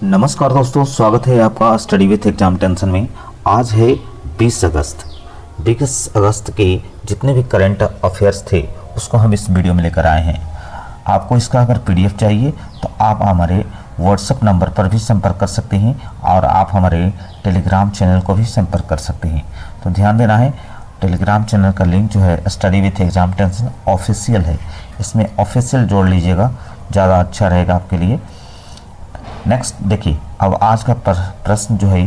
नमस्कार दोस्तों, स्वागत है आपका स्टडी विथ एग्जाम टेंशन में। आज है 20 अगस्त। 20 अगस्त के जितने भी करंट अफेयर्स थे उसको हम इस वीडियो में लेकर आए हैं। आपको इसका अगर पीडीएफ चाहिए तो आप हमारे व्हाट्सएप नंबर पर भी संपर्क कर सकते हैं और आप हमारे टेलीग्राम चैनल को भी संपर्क कर सकते हैं। तो ध्यान देना है, टेलीग्राम चैनल का लिंक जो है study with exam tension official है, इसमें ऑफिशियल जोड़ लीजिएगा, ज़्यादा अच्छा रहेगा आपके लिए। नेक्स्ट देखिए, अब आज का प्रश्न जो है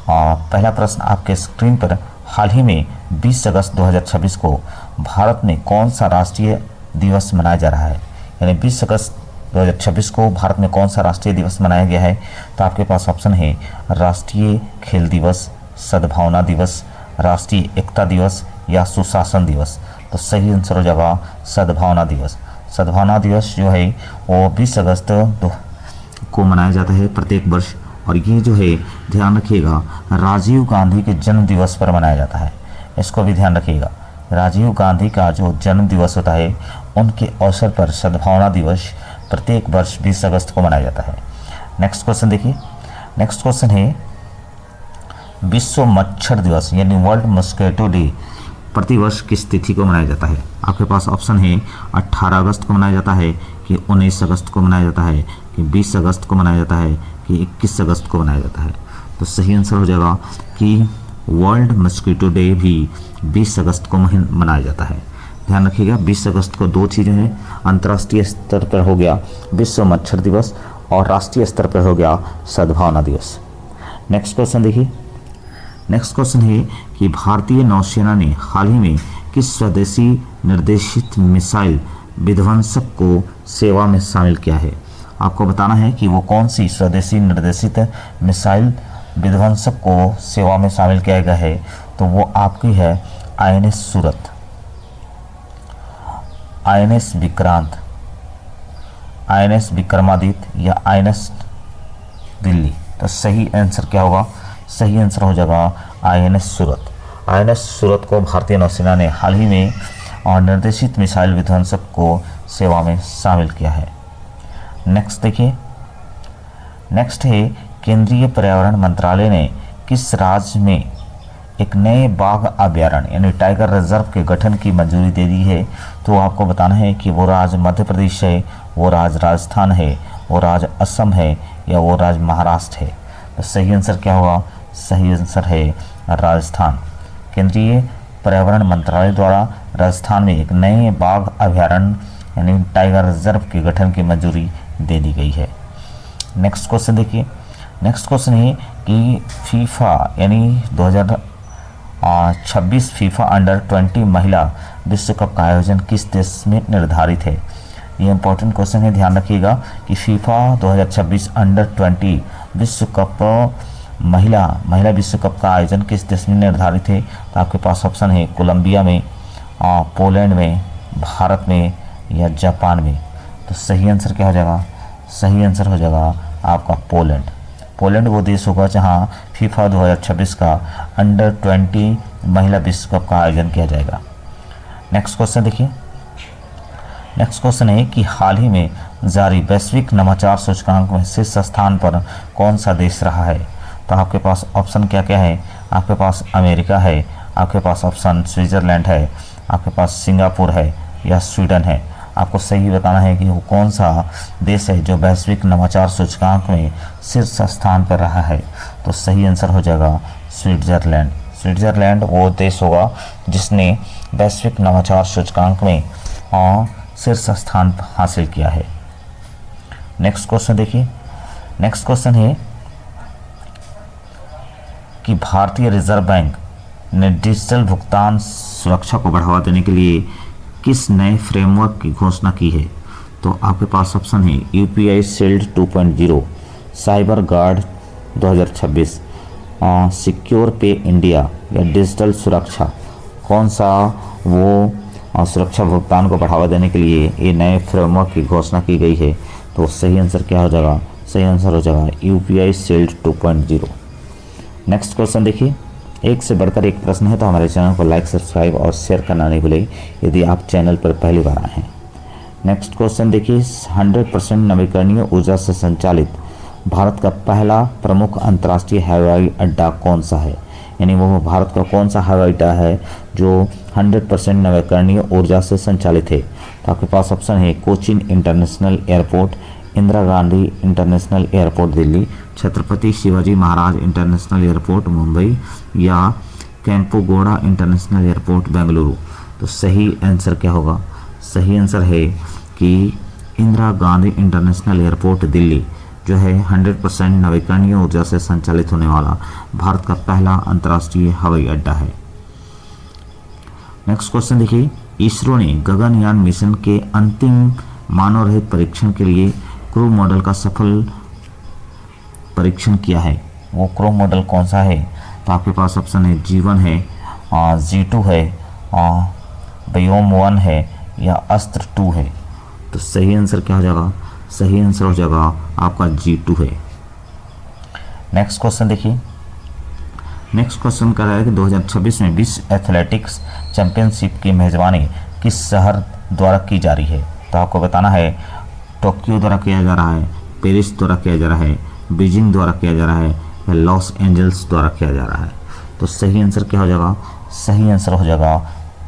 पहला प्रश्न आपके स्क्रीन पर। हाल ही में 20 अगस्त 2026 को भारत में कौन सा राष्ट्रीय दिवस मनाया जा रहा है? यानी 20 अगस्त 2026 को भारत में कौन सा राष्ट्रीय दिवस मनाया गया है? तो आपके पास ऑप्शन है राष्ट्रीय खेल दिवस, सद्भावना दिवस, राष्ट्रीय एकता दिवस या सुशासन दिवस। तो सही आंसर हो जाएगा सद्भावना दिवस। सद्भावना दिवस जो है वो 20 अगस्त को मनाया जाता है प्रत्येक वर्ष, और ये जो है ध्यान रखिएगा राजीव गांधी के जन्म दिवस पर मनाया जाता है। इसको भी ध्यान रखिएगा, राजीव गांधी का जो जन्म दिवस होता है उनके अवसर पर सद्भावना दिवस प्रत्येक वर्ष 20 अगस्त को मनाया जाता है। नेक्स्ट क्वेश्चन देखिए, नेक्स्ट क्वेश्चन है विश्व मच्छर दिवस यानी वर्ल्ड मस्कीटो डे प्रतिवर्ष किस तिथि को मनाया जाता है? आपके पास ऑप्शन है 18 अगस्त को मनाया जाता है कि 19 अगस्त को मनाया जाता है कि 20 अगस्त को मनाया जाता है कि 21 अगस्त को मनाया जाता है। तो सही आंसर हो जाएगा कि वर्ल्ड मस्कीटो डे भी 20 अगस्त को मनाया जाता है। ध्यान रखिएगा 20 अगस्त को दो चीज़ें हैं, अंतर्राष्ट्रीय स्तर पर हो गया विश्व मच्छर दिवस और राष्ट्रीय स्तर पर हो गया सद्भावना दिवस। नेक्स्ट क्वेश्चन देखिए, नेक्स्ट क्वेश्चन है कि भारतीय नौसेना ने हाल ही में किस स्वदेशी निर्देशित मिसाइल विध्वंसक को सेवा में शामिल किया है? आपको बताना है कि वो कौन सी स्वदेशी निर्देशित मिसाइल विध्वंसक को सेवा में शामिल किया गया है। तो वो आपकी है INS सूरत, INS विक्रांत, INS विक्रमादित्य या INS दिल्ली। तो सही आंसर क्या होगा? सही आंसर हो जाएगा INS सूरत। INS सूरत को भारतीय नौसेना ने हाल ही में निर्देशित मिसाइल विध्वंसक को सेवा में शामिल किया है। नेक्स्ट देखिए, नेक्स्ट है केंद्रीय पर्यावरण मंत्रालय ने किस राज्य में एक नए बाघ अभयारण्य यानी टाइगर रिजर्व के गठन की मंजूरी दे दी है? तो आपको बताना है कि वो राज्य मध्य प्रदेश है, वो राज्य राजस्थान है, वो राज्य असम है या वो राज्य महाराष्ट्र है। तो सही आंसर क्या होगा? सही आंसर है राजस्थान। केंद्रीय पर्यावरण मंत्रालय द्वारा राजस्थान में एक नए बाघ अभयारण्य यानी टाइगर रिजर्व के गठन की मंजूरी दे दी गई है। नेक्स्ट क्वेश्चन देखिए, नेक्स्ट क्वेश्चन है कि फीफा यानी 2026 फीफा अंडर 20 महिला विश्व कप का आयोजन किस देश में निर्धारित है? ये इंपॉर्टेंट क्वेश्चन है, ध्यान रखिएगा कि फीफा 2026 अंडर 20 विश्व कप महिला विश्व कप का आयोजन किस देश में निर्धारित है? तो आपके पास ऑप्शन है कोलंबिया में, पोलैंड में, भारत में या जापान में। तो सही आंसर क्या हो जाएगा? सही आंसर हो जाएगा आपका पोलैंड। पोलैंड वो देश होगा जहां फीफा 2026 का अंडर 20 महिला विश्व कप का आयोजन किया जाएगा। नेक्स्ट क्वेश्चन देखिए, नेक्स्ट क्वेश्चन है कि हाल ही में जारी वैश्विक नवाचार सूचकांक में शीर्ष स्थान पर कौन सा देश रहा है? तो आपके पास ऑप्शन क्या क्या है? आपके पास अमेरिका है, आपके पास ऑप्शन स्विट्ज़रलैंड है, आपके पास सिंगापुर है या स्वीडन है। आपको सही बताना है कि वो कौन सा देश है जो वैश्विक नवाचार सूचकांक में शीर्ष स्थान पर रहा है। तो सही आंसर हो जाएगा स्विट्ज़रलैंड। स्विट्ज़रलैंड वो देश होगा जिसने वैश्विक नवाचार सूचकांक में शीर्ष स्थान हासिल किया है। नेक्स्ट क्वेश्चन देखिए, नेक्स्ट क्वेश्चन है कि भारतीय रिजर्व बैंक ने डिजिटल भुगतान सुरक्षा को बढ़ावा देने के लिए किस नए फ्रेमवर्क की घोषणा की है? तो आपके पास ऑप्शन है UPI shield 2.0, cyber guard 2026, secure पे इंडिया या डिजिटल सुरक्षा। कौन सा वो सुरक्षा भुगतान को बढ़ावा देने के लिए ये नए फ्रेमवर्क की घोषणा की गई है? तो सही आंसर क्या हो जाएगा? सही आंसर हो जाएगा UPI शील्ड 2.0। नेक्स्ट क्वेश्चन देखिए, एक से बढ़कर एक प्रश्न है, तो हमारे चैनल को लाइक, सब्सक्राइब और शेयर करना नहीं भूलें यदि आप चैनल पर पहली बार आए हैं। नेक्स्ट क्वेश्चन देखिए, 100% नवीकरणीय ऊर्जा से संचालित भारत का पहला प्रमुख अंतर्राष्ट्रीय हवाई अड्डा कौन सा है? यानी वो भारत का कौन सा हवाई अड्डा है जो 100% नवीकरणीय ऊर्जा से संचालित है? तो आपके पास ऑप्शन है Cochin international airport, Indira Gandhi international airport Delhi, Chhatrapati Shivaji Maharaj international airport Mumbai, या केम्पेगौड़ा इंटरनेशनल एयरपोर्ट बेंगलुरु। तो सही आंसर क्या होगा? सही आंसर है कि इंदिरा गांधी इंटरनेशनल एयरपोर्ट दिल्ली जो है 100% नवीकरणीय ऊर्जा से संचालित होने वाला भारत का पहला अंतर्राष्ट्रीय हवाई अड्डा है। नेक्स्ट क्वेश्चन देखिए, इसरो ने गगनयान मिशन के अंतिम मानव रहित परीक्षण के लिए क्रू मॉडल का सफल परीक्षण किया है। वो क्रू मॉडल कौन सा है? तो आपके पास ऑप्शन है G1 है, G2 है, व्योम-1 है, या अस्त्र 2 है। तो सही आंसर क्या हो जाएगा? सही आंसर हो जाएगा आपका G2 है। नेक्स्ट क्वेश्चन देखिए, नेक्स्ट क्वेश्चन कह रहा है कि 2026 में विश्व एथलेटिक्स चैंपियनशिप की मेजबानी किस शहर द्वारा की जा रही है? तो आपको बताना है टोक्यो द्वारा किया जा रहा है, पेरिस द्वारा किया जा रहा है, बीजिंग द्वारा किया जा रहा है, या लॉस एंजल्स द्वारा किया जा रहा है। तो सही आंसर क्या हो जाएगा? सही आंसर हो जाएगा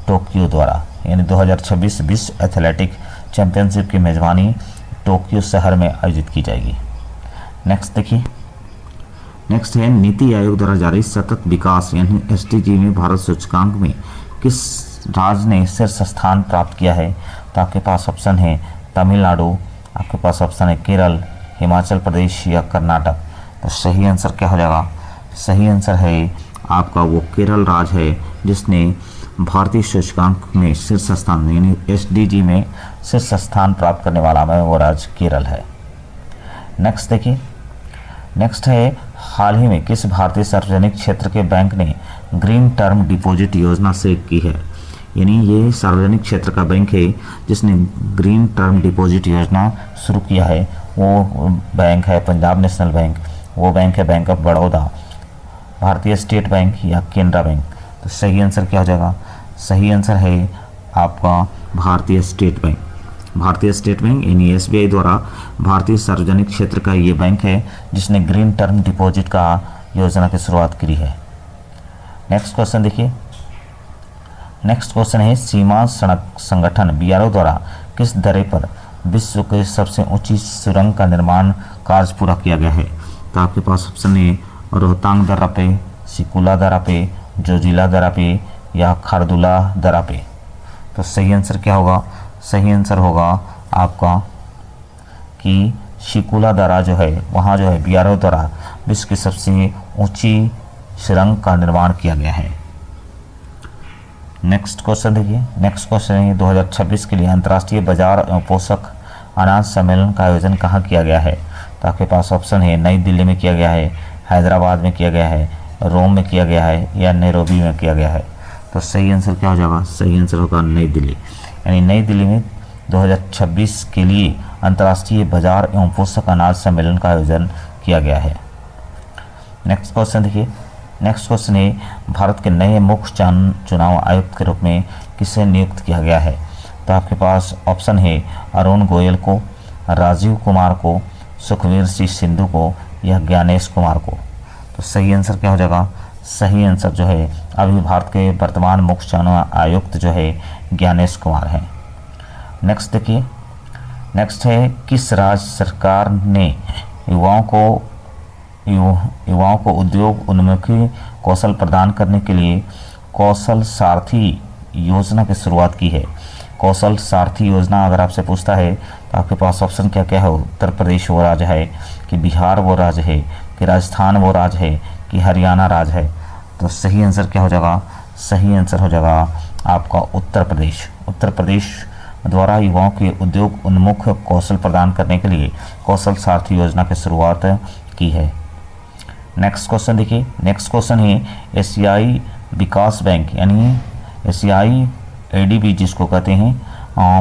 टोक्यो द्वारा। यानी 2026 विश्व एथलेटिक चैंपियनशिप की मेजबानी टोक्यो शहर में आयोजित की जाएगी। नेक्स्ट देखिए, नेक्स्ट है नीति आयोग द्वारा जारी सतत विकास यानी SDG में भारत सूचकांक में किस राज्य ने शीर्ष स्थान प्राप्त किया है? तो आपके पास ऑप्शन है तमिलनाडु, आपके पास ऑप्शन है केरल, हिमाचल प्रदेश, या कर्नाटक। तो सही आंसर क्या हो जाएगा? सही आंसर है आपका वो केरल राज्य है जिसने भारतीय सूचकांक में शीर्ष स्थान यानी SDG में शीर्ष स्थान प्राप्त करने वाला में वो राज्य केरल है। नेक्स्ट देखिए, नेक्स्ट है हाल ही में किस भारतीय सार्वजनिक क्षेत्र के बैंक ने ग्रीन टर्म डिपॉजिट योजना से की है? यानी ये सार्वजनिक क्षेत्र का बैंक है जिसने ग्रीन टर्म डिपॉजिट योजना शुरू किया है। वो बैंक है पंजाब नेशनल बैंक, वो बैंक है बैंक ऑफ बड़ौदा, भारतीय स्टेट बैंक, या केनरा बैंक। तो सही आंसर क्या हो जाएगा? सही आंसर है आपका भारतीय स्टेट बैंक। भारतीय स्टेट बैंक यानी SBI द्वारा भारतीय सार्वजनिक क्षेत्र का ये बैंक है जिसने ग्रीन टर्म डिपॉजिट का योजना की शुरुआत की है। नेक्स्ट क्वेश्चन देखिए, नेक्स्ट क्वेश्चन है सीमा सड़क संगठन BRO द्वारा किस दर्रे पर विश्व के सबसे ऊंची सुरंग का निर्माण कार्य पूरा किया गया है? तो आपके पास ऑप्शन है रोहतांग दर्रा पे, सिकुला दर्रा पे, जोजिला दर्रा पे, या खारदुला दर्रा पे। तो सही आंसर क्या होगा? सही आंसर होगा आपका कि शिकुला दर्रा जो है वहाँ जो है BRO द्वारा विश्व की सबसे ऊंची सुरंग का निर्माण किया गया है। नेक्स्ट क्वेश्चन देखिए, नेक्स्ट क्वेश्चन है 2026 के लिए अंतर्राष्ट्रीय बाजार एवं पोषक अनाज सम्मेलन का आयोजन कहाँ किया गया है? तो आपके पास ऑप्शन है नई दिल्ली में किया गया है, हैदराबाद में किया गया है, रोम में किया गया है, या नैरोबी में किया गया है। तो सही आंसर क्या हो जाएगा? सही आंसर होगा नई दिल्ली। यानी नई दिल्ली में 2026 के लिए अंतर्राष्ट्रीय बाजार एवं पोषक अनाज सम्मेलन का आयोजन किया गया है। नेक्स्ट क्वेश्चन देखिए, नेक्स्ट क्वेश्चन है भारत के नए मुख्य चुनाव आयुक्त के रूप में किसे नियुक्त किया गया है? तो आपके पास ऑप्शन है अरुण गोयल को, राजीव कुमार को, सुखवीर सिंह सिंधु को, या ज्ञानेश कुमार को। तो सही आंसर क्या हो जाएगा? सही आंसर जो है अभी भारत के वर्तमान मुख्य चुनाव आयुक्त जो है ज्ञानेश कुमार हैं। नेक्स्ट देखिए, नेक्स्ट है किस राज्य सरकार ने युवाओं को उद्योग उन्मुखी कौशल प्रदान करने के लिए कौशल सारथी योजना की शुरुआत की है? कौशल सारथी योजना अगर आपसे पूछता है तो आपके पास ऑप्शन क्या क्या है? उत्तर प्रदेश वो राज्य है, कि बिहार वो राज्य है, कि राजस्थान वो राज्य है, कि हरियाणा राज्य है। तो सही आंसर क्या हो जाएगा? सही आंसर हो जाएगा आपका उत्तर प्रदेश। उत्तर प्रदेश द्वारा युवाओं के उद्योग उन्मुख कौशल प्रदान करने के लिए कौशल सारथी योजना की शुरुआत की है। नेक्स्ट क्वेश्चन देखिए, नेक्स्ट क्वेश्चन है एशियाई विकास बैंक यानी एशियाई ADB जिसको कहते हैं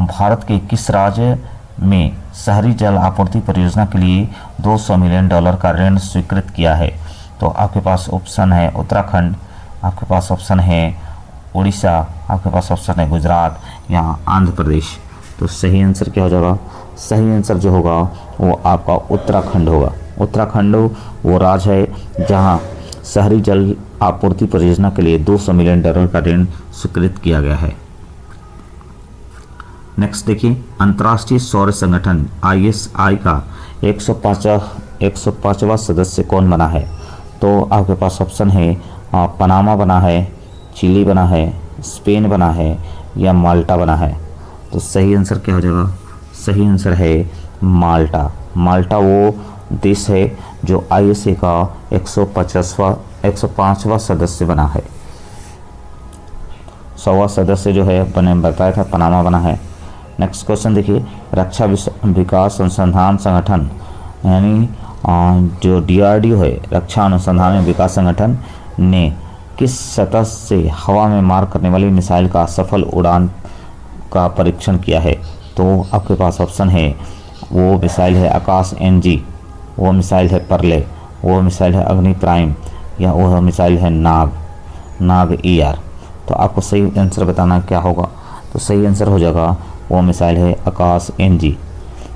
भारत के किस राज्य में शहरी जल आपूर्ति परियोजना के लिए $200 मिलियन का ऋण स्वीकृत किया है? तो आपके पास ऑप्शन है उत्तराखंड, आपके पास ऑप्शन है उड़ीसा, आपके पास ऑप्शन है गुजरात, या आंध्र प्रदेश। तो सही आंसर क्या हो जाएगा? सही आंसर जो होगा वो आपका उत्तराखंड होगा। उत्तराखंड वो राज्य है जहां शहरी जल आपूर्ति परियोजना के लिए $200 मिलियन का ऋण स्वीकृत किया गया है। नेक्स्ट देखिए, अंतर्राष्ट्रीय सौर संगठन ISI का 105वां सदस्य कौन बना है? तो आपके पास ऑप्शन है पनामा बना है, चिली बना है, स्पेन बना है या माल्टा बना है। तो सही आंसर क्या हो जाएगा? सही आंसर है माल्टा। माल्टा वो देश है जो ISI का 105वां सदस्य बना है। 100वां सदस्य जो है मैंने बताया था पनामा बना है। नेक्स्ट क्वेश्चन देखिए, रक्षा विकास अनुसंधान संगठन यानी जो DRDO है, रक्षा अनुसंधान एवं विकास संगठन ने किस सतह से हवा में मार करने वाली मिसाइल का सफल उड़ान का परीक्षण किया है? तो आपके पास ऑप्शन है वो मिसाइल है आकाश NG, वो मिसाइल है परले, वो मिसाइल है अग्नि प्राइम या वो मिसाइल है नाग ER। तो आपको सही आंसर बताना क्या होगा? तो सही आंसर हो जाएगा वो मिसाइल है आकाश NG,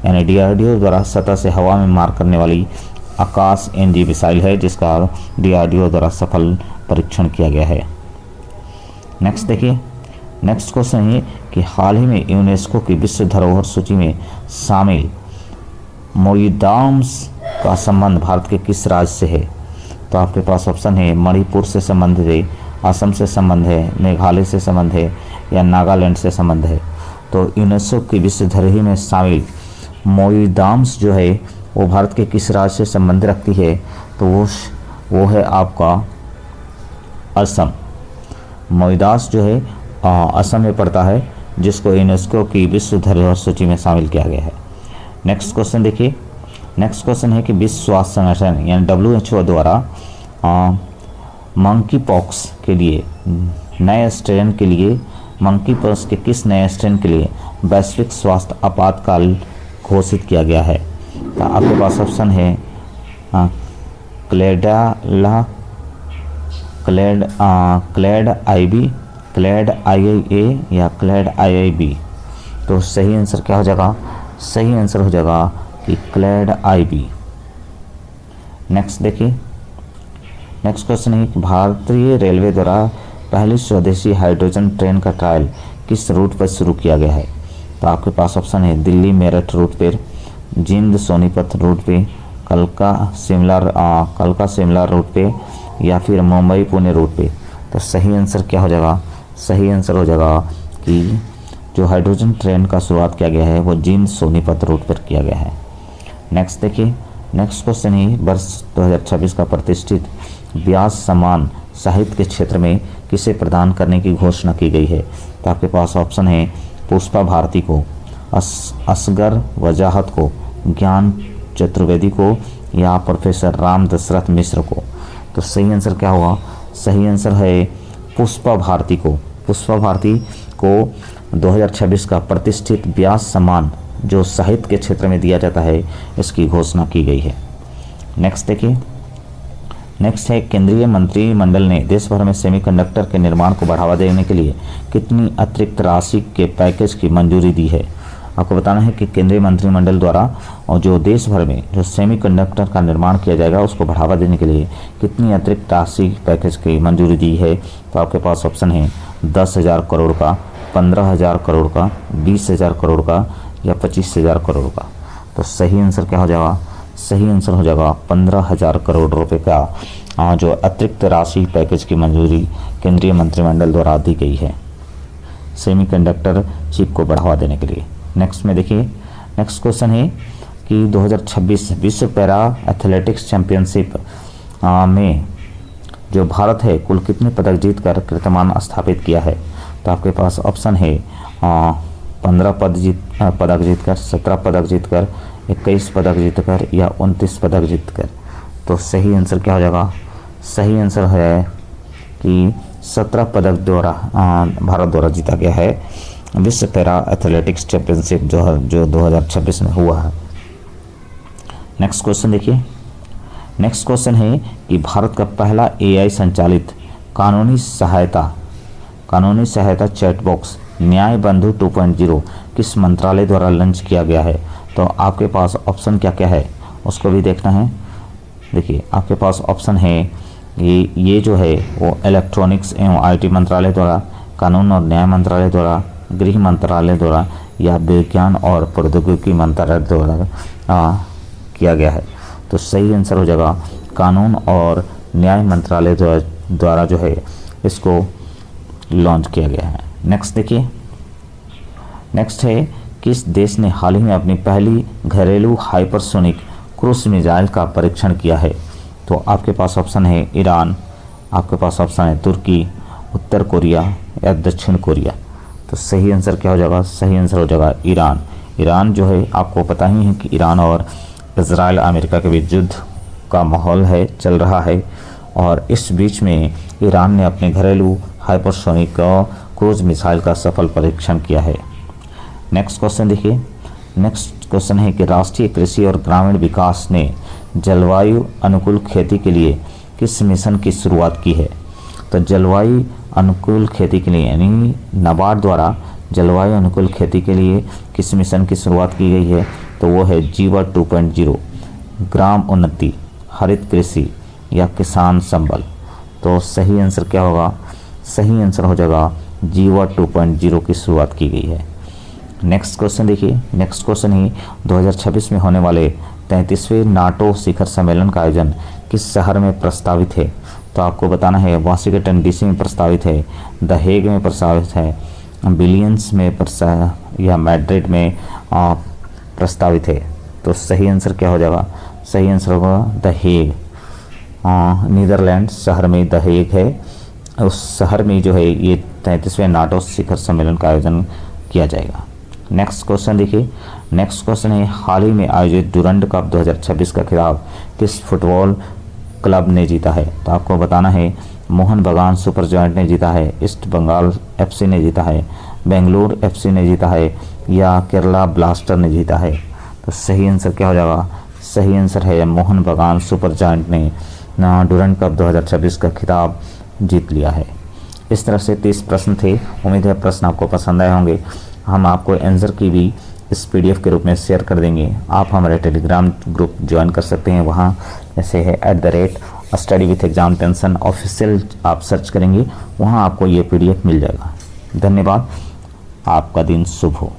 यानी DRDO द्वारा सतह से हवा में मार करने वाली आकाश NG मिसाइल है जिसका DRDO द्वारा सफल परीक्षण किया गया है। नेक्स्ट देखिए, नेक्स्ट क्वेश्चन है कि हाल ही में यूनेस्को की विश्व धरोहर सूची में शामिल मोइडाम्स का संबंध भारत के किस राज्य से है? तो आपके पास ऑप्शन है मणिपुर से संबंधित है, असम से संबंध है, मेघालय से संबंध है या नागालैंड से संबंध है। तो यूनेस्को की विश्व धरोहर में शामिल मोइडाम्स जो है वो भारत के किस राज्य से संबंध रखती है? तो वो है आपका असम। मोइडास जो है असम में पड़ता है जिसको यूनेस्को की विश्व धरोहर सूची में शामिल किया गया है। नेक्स्ट क्वेश्चन देखिए, नेक्स्ट क्वेश्चन है कि विश्व स्वास्थ्य संगठन यानी WHO द्वारा मंकी पॉक्स के लिए नए स्ट्रेन के लिए मंकी पॉक्स के किस नए स्ट्रेन के लिए वैश्विक स्वास्थ्य आपातकाल घोषित किया गया है? तो आपके पास ऑप्शन है क्लेड IB, क्लेड IIA या क्लेड IIB। तो सही आंसर क्या हो जाएगा? सही आंसर हो जाएगा कि क्लेड IB। नेक्स्ट देखिए, नेक्स्ट क्वेश्चन है कि भारतीय रेलवे द्वारा पहली स्वदेशी हाइड्रोजन ट्रेन का ट्रायल किस रूट पर शुरू किया गया है? तो आपके पास ऑप्शन है दिल्ली मेरठ रूट पर, जींद सोनीपत रूट पे, कलका शिमला रूट पे या फिर मुंबई पुणे रूट पे। तो सही आंसर क्या हो जाएगा? सही आंसर हो जाएगा कि जो हाइड्रोजन ट्रेन का शुरुआत किया गया है वो जींद सोनीपत रूट पर किया गया है। नेक्स्ट देखिए, नेक्स्ट क्वेश्चन है वर्ष 2026 का प्रतिष्ठित व्यास सम्मान साहित्य के क्षेत्र में किसे प्रदान करने की घोषणा की गई है? तो आपके पास ऑप्शन है पुष्पा भारती को, असगर वजाहत को, ज्ञान चतुर्वेदी को या प्रोफेसर राम दशरथ मिश्र को। तो सही आंसर क्या होगा? सही आंसर है पुष्पा भारती को। पुष्पा भारती को 2026 का प्रतिष्ठित व्यास सम्मान जो साहित्य के क्षेत्र में दिया जाता है इसकी घोषणा की गई है। नेक्स्ट देखिए, नेक्स्ट है केंद्रीय मंत्रिमंडल ने देश भर में सेमीकंडक्टर के निर्माण को बढ़ावा देने के लिए कितनी अतिरिक्त राशि के पैकेज की मंजूरी दी है? आपको बताना है कि केंद्रीय मंत्रिमंडल द्वारा और जो देश भर में जो सेमीकंडक्टर का निर्माण किया जाएगा उसको बढ़ावा देने के लिए कितनी अतिरिक्त राशि पैकेज की मंजूरी दी है? तो आपके पास ऑप्शन है 10,000 करोड़ का, 15,000 करोड़ का, 20,000 करोड़ का या 25,000 करोड़ का। तो सही आंसर क्या हो जाएगा? सही आंसर हो जाएगा 15,000 करोड़ रुपए का जो अतिरिक्त राशि पैकेज की मंजूरी केंद्रीय मंत्रिमंडल द्वारा दी गई है सेमीकंडक्टर चिप को बढ़ावा देने के लिए। नेक्स्ट में देखिए, नेक्स्ट क्वेश्चन है कि 2026 विश्व पैरा एथलेटिक्स चैंपियनशिप में जो भारत है कुल कितने पदक जीतकर कीर्तिमान स्थापित किया है? तो आपके पास ऑप्शन है 15 पदक जीतकर, 17 पदक जीतकर, 21 पदक जीतकर या 29 पदक जीतकर। तो सही आंसर क्या हो जाएगा? सही आंसर है कि 17 पदक द्वारा भारत द्वारा जीता गया है विश्व पैरा एथलेटिक्स चैंपियनशिप जो 2026 में हुआ है। नेक्स्ट क्वेश्चन देखिए, नेक्स्ट क्वेश्चन है कि भारत का पहला AI संचालित कानूनी सहायता चैट बॉक्स न्याय बंधु 2.0 किस मंत्रालय द्वारा लॉन्च किया गया है? तो आपके पास ऑप्शन क्या क्या है उसको भी देखना है। देखिए आपके पास ऑप्शन है ये जो है वो इलेक्ट्रॉनिक्स एवं आईटी मंत्रालय द्वारा, कानून और न्याय मंत्रालय द्वारा, गृह मंत्रालय द्वारा या विज्ञान और प्रौद्योगिकी मंत्रालय द्वारा किया गया है। तो सही आंसर हो जाएगा कानून और न्याय मंत्रालय द्वारा जो है इसको लॉन्च किया गया है। नेक्स्ट देखिए, नेक्स्ट है किस देश ने हाल ही में अपनी पहली घरेलू हाइपरसोनिक क्रूज मिसाइल का परीक्षण किया है। तो आपके पास ऑप्शन है ईरान, आपके पास ऑप्शन है तुर्की, उत्तर कोरिया या दक्षिण कोरिया। तो सही आंसर क्या हो जाएगा? सही आंसर हो जाएगा ईरान। ईरान जो है आपको पता ही है कि ईरान और इजराइल अमेरिका के बीच युद्ध का माहौल है, चल रहा है, और इस बीच में ईरान ने अपने घरेलू हाइपरसोनिक क्रूज मिसाइल का सफल परीक्षण किया है। नेक्स्ट क्वेश्चन देखिए, नेक्स्ट क्वेश्चन है कि राष्ट्रीय कृषि और ग्रामीण विकास ने जलवायु अनुकूल खेती के लिए किस मिशन की शुरुआत की है। तो जलवायु अनुकूल खेती के लिए यानी नाबार्ड द्वारा जलवायु अनुकूल खेती के लिए किस मिशन की शुरुआत की गई है। तो वो है जीवा 2.0, ग्राम उन्नति, हरित कृषि या किसान संबल। तो सही आंसर क्या होगा? सही आंसर हो जाएगा जीवा 2.0 की शुरुआत की गई है। नेक्स्ट क्वेश्चन देखिए, नेक्स्ट क्वेश्चन ही 2026 में होने वाले 33वें नाटो शिखर सम्मेलन का आयोजन किस शहर में प्रस्तावित है। तो आपको बताना है वाशिंगटन डीसी में प्रस्तावित है, द हेग में प्रस्तावित है, बिलियंस में या मैड्रिड में प्रस्तावित है। तो सही आंसर क्या हो जाएगा? सही आंसर होगा द हेग। नीदरलैंड शहर में द हेग है, उस शहर में जो है ये 33वें नाटो शिखर सम्मेलन का आयोजन किया जाएगा। नेक्स्ट क्वेश्चन देखिए, नेक्स्ट क्वेश्चन है हाल ही में आयोजित डुरंड कप 2026 का खिताब किस फुटबॉल क्लब ने जीता है। तो आपको बताना है मोहन बगान सुपर जॉइंट ने जीता है, ईस्ट बंगाल एफसी ने जीता है, बेंगलुरु एफसी ने जीता है या केरला ब्लास्टर ने जीता है। तो सही आंसर क्या हो जाएगा? सही आंसर है मोहन बगान सुपर जॉइंट ने डुरंड कप 2026 का खिताब जीत लिया है। इस तरह से 30 प्रश्न थे। उम्मीद है प्रश्न आपको पसंद आए होंगे। हम आपको आंसर की भी इस PDF के रूप में शेयर कर देंगे। आप हमारे टेलीग्राम ग्रुप ज्वाइन कर सकते हैं, वहाँ जैसे है @study with exam tension official आप सर्च करेंगे, वहाँ आपको ये PDF मिल जाएगा। धन्यवाद, आपका दिन शुभ हो।